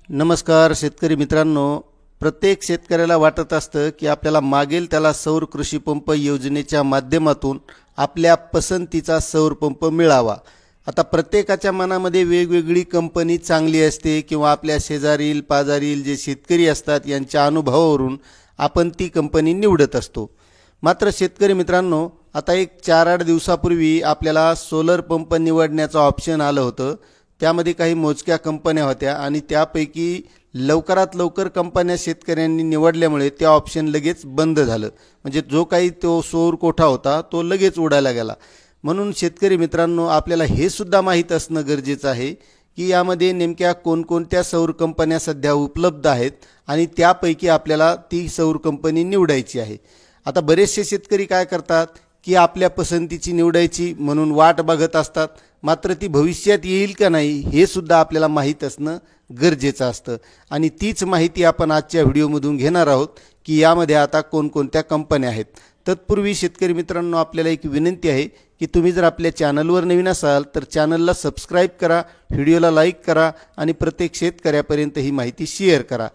नमस्कार शेतकरी मित्रांनो, प्रत्येक शेतकऱ्याला वाटत असतं की आपल्याला मागेल त्याला सौर कृषी पंप योजनेच्या माध्यमातून आपल्या पसंतीचा सौर पंप मिळावा। आता प्रत्येकाच्या मनामध्ये वेगवेगळी कंपनी चांगली असते किंवा आपल्या शेजारील पाजारील जे शेतकरी असतात यांच्या अनुभवावरून आपण ती कंपनी निवडत असतो। मात्र शेतकरी मित्रांनो, आता एक 4-8 दिवसापूर्वी आपल्याला सोलर पंप निवडण्याचं ऑप्शन आलं होतं। त्यामध्ये काही मोजक्या कंपन्या होत्या आणि त्यापैकी लवकरात लवकर कंपन्या शेतकऱ्यांनी निवडल्यामुळे ते ऑप्शन लगेच बंद झालं। म्हणजे जो काही तो सौर कोठा होता तो लगेच उडायला गेला। म्हणून शेतकरी मित्रांनो, आपल्याला हे सुद्धा माहीत असणं गरजेचं आहे की यामध्ये नेमक्या कोणकोणत्या सौर कंपन्या सध्या उपलब्ध आहेत आणि त्यापैकी आपल्याला ती सौर कंपनी निवडायची आहे। आता बरेचसे शेतकरी काय करतात की आपल्या पसंतीची निवडायची म्हणून वाट बघत असतात, मात्र ती भविष्यात येईल का नाही हे सुद्धा आपल्याला माहीत असणं गरजेचं असतं। आणि तीच माहिती आपण आजच्या व्हिडिओमधून घेणार आहोत की यामध्ये आता कोणकोणत्या कंपन्या आहेत। तत्पूर्वी शेतकरी मित्रांनो, आपल्याला एक विनंती आहे की तुम्ही जर आपल्या चॅनलवर नवीन असाल तर चॅनलला सबस्क्राईब करा, व्हिडिओला लाईक करा आणि प्रत्येक शेतकऱ्यापर्यंत ही माहिती शेअर करा।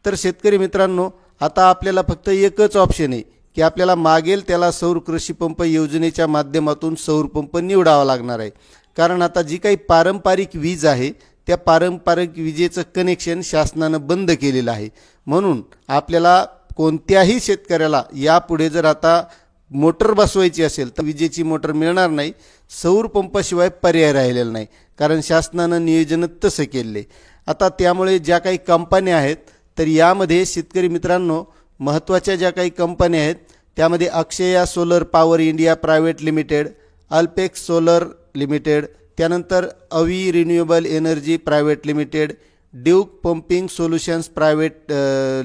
तर शेतकरी मित्रांनो, आता आपल्याला फक्त एकच ऑप्शन आहे की आपल्याला मागेल त्याला सौर कृषी पंप योजनेच्या माध्यमातून सौर पंप निवडावा लागणार आहे। कारण आता जी काही पारंपरिक वीज आहे त्या पारंपरिक विजेचं कनेक्शन शासनानं बंद केलेलं आहे। म्हणून आपल्याला कोणत्याही शेतकऱ्याला यापुढे जर आता मोटर बसवायची असेल तर विजेची मोटर मिळणार नाही, सौर पंपाशिवाय पर्याय राहिलेला नाही, कारण शासनानं नियोजन तसं केले। आता त्यामुळे ज्या काही कंपन्या आहेत तर यामध्ये शेतकरी मित्रांनो, महत्त्वाच्या ज्या काही कंपन्या आहेत त्यामध्ये Akshaya solar power India private limited, Alpex solar limited, त्यानंतर Avi renewable energy private limited, Duke pumping solutions private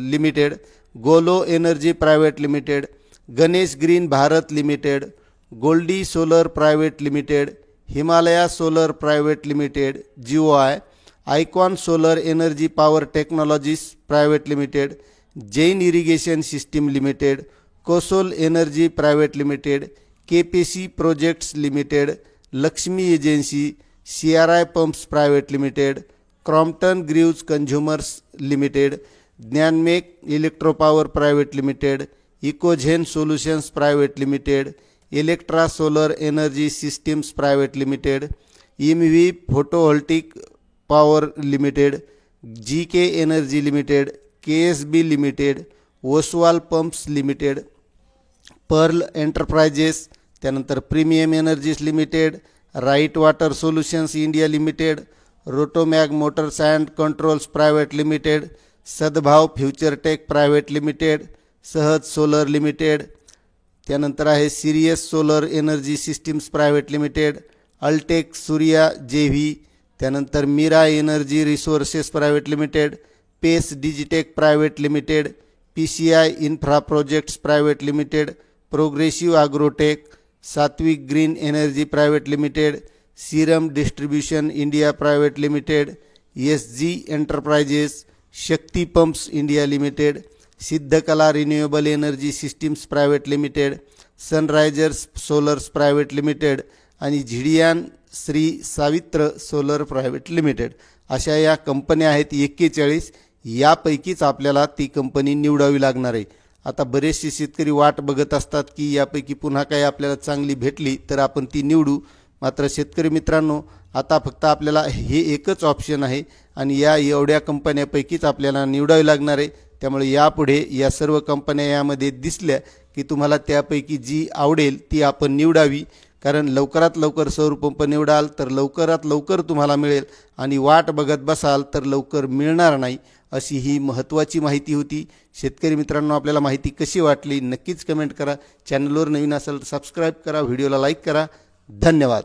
limited, Golo energy private limited, Ganesh green Bharat limited, Goldi solar private limited, Himalaya solar private limited, GOI, icon solar energy power technologies private limited, Jain irrigation system limited, Kosol energy private limited, KPC projects limited, Lakshmi agency, CRI pumps private limited, Crompton Greaves consumers limited, ज्ञानमेक इलेक्ट्रोपॉवर private limited, Ecozen solutions private limited, Electra solar energy systems private limited, EMV photovoltaic power limited, GK energy limited, KSB limited, Oswal pumps limited, pearl enterprises, त्यानंतर premium energies limited, right water solutions India limited, Rotomag motors and controls private limited, Sadbhav futuretech private limited, Sahaj solar limited, त्यानंतर आहे Sirius solar energy systems private limited, Altek Surya JV, त्यानंतर Meera energy resources private limited, pace digitech private limited, PCI infra projects private limited, progressive agrotech, Satvik green energy private limited, serum distribution India private limited, SG enterprises, Shakti pumps India limited, Siddhkala renewable energy systems private limited, sunrisers solars private limited आणि झिडियान Shri Savitra solar private limited अशा या कंपन्या आहेत 41। यापैकीच आपल्याला ती company निवडावी लागणार आहे। आता बरेचसे शेतकरी वाट बघत असतात की यापैकी पुन्हा काही आपल्याला चांगली भेटली तर आपण ती निवडू। मात्र शेतकरी मित्रांनो, आता फक्त आपल्याला हे एकच ऑप्शन आहे आणि या एवढ्या कंपन्यापैकीच आपल्याला निवडावी लागणार आहे। त्यामुळे यापुढे या सर्व कंपन्या यामध्ये दिसल्या की तुम्हाला त्यापैकी जी आवडेल ती आपण निवडावी, कारण लवकरात लवकर सौर पंप निवडाल तर लवकरात लवकर तुम्हाला मिळेल आणि वाट बघत बसाल तर लवकर मिळणार नाही। अशी ही महत्त्वाची माहिती होती। शेतकरी मित्रांनो, आपल्याला माहिती कशी वाटली नक्कीच कमेंट करा। चॅनलवर नवीन असाल तर सबस्क्राईब करा, व्हिडिओला लाईक करा। धन्यवाद।